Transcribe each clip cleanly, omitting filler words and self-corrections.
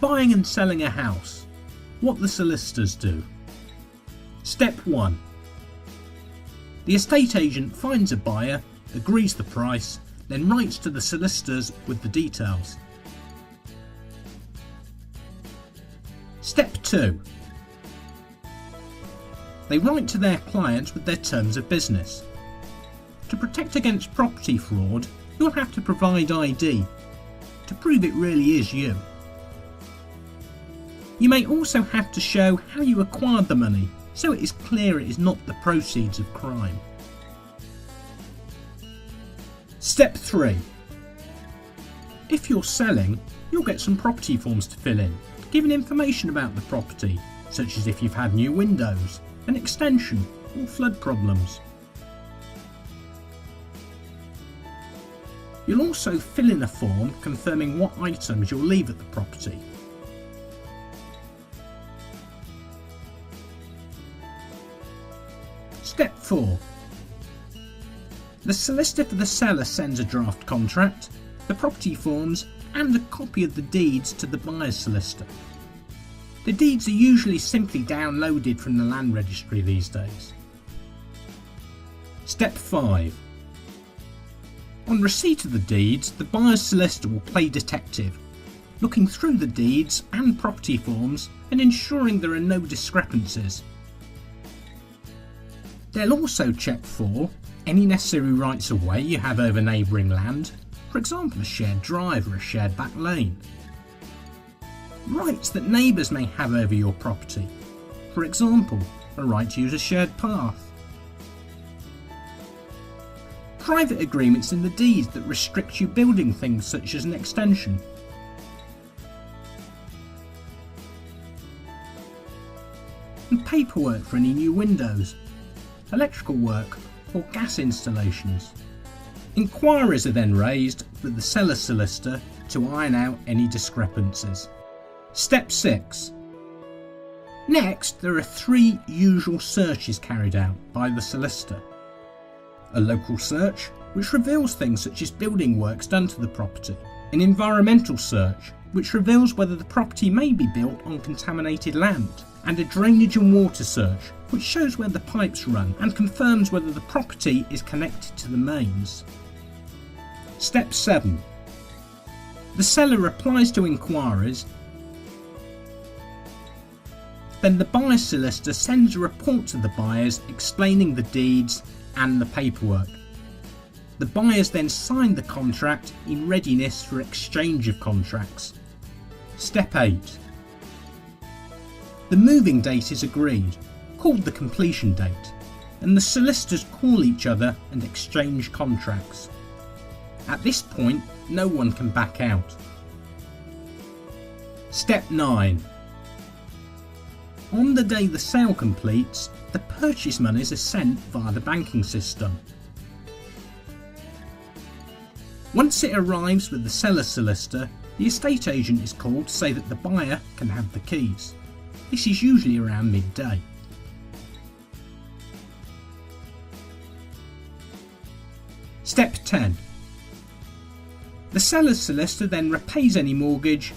Buying and selling a house. What the solicitors do. Step 1. The estate agent finds a buyer, agrees the price, then writes to the solicitors with the details. Step 2. They write to their clients with their terms of business. To protect against property fraud, you'll have to provide ID to prove it really is you. You may also have to show how you acquired the money, so it is clear it is not the proceeds of crime. Step 3. If you're selling, you'll get some property forms to fill in, giving information about the property, such as if you've had new windows, an extension, or flood problems. You'll also fill in a form confirming what items you'll leave at the property. Step 4. The solicitor for the seller sends a draft contract, the property forms and a copy of the deeds to the buyer's solicitor. The deeds are usually simply downloaded from the land registry these days. Step 5. On receipt of the deeds, the buyer's solicitor will play detective, looking through the deeds and property forms and ensuring there are no discrepancies. They'll also check for any necessary rights of way you have over neighbouring land, for example a shared drive or a shared back lane. Rights that neighbours may have over your property, for example a right to use a shared path. Private agreements in the deeds that restrict you building things such as an extension. And paperwork for any new windows, electrical work or gas installations. Inquiries are then raised with the seller's solicitor to iron out any discrepancies. Step 6. Next, there are 3 usual searches carried out by the solicitor. A local search, which reveals things such as building works done to the property. An environmental search, which reveals whether the property may be built on contaminated land. And a drainage and water search, which shows where the pipes run and confirms whether the property is connected to the mains. Step 7. The seller replies to inquiries, then the buyer's solicitor sends a report to the buyers explaining the deeds and the paperwork. The buyers then sign the contract in readiness for exchange of contracts. Step 8. The moving date is agreed, called the completion date, and the solicitors call each other and exchange contracts. At this point, no one can back out. Step 9. On the day the sale completes, the purchase monies are sent via the banking system. Once it arrives with the seller's solicitor, the estate agent is called to say that the buyer can have the keys. This is usually around midday. Step 10. The seller's solicitor then repays any mortgage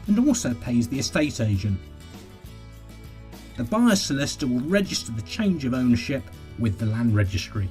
and also pays the estate agent. The buyer's solicitor will register the change of ownership with the land registry.